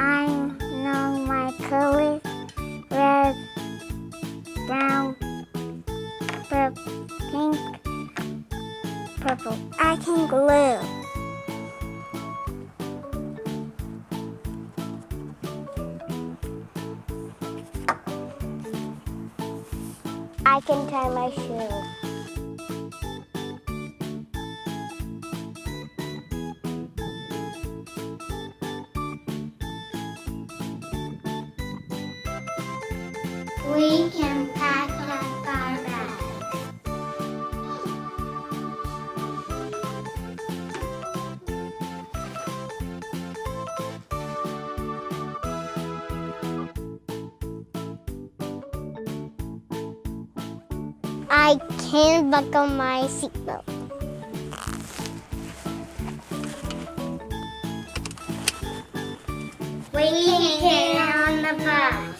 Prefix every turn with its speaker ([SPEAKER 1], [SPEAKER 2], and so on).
[SPEAKER 1] I know my colors: red, brown, pink, purple. I can glue. I can tie my shoe. We can pack up our bags. I can buckle my seatbelt. We can get on the bus.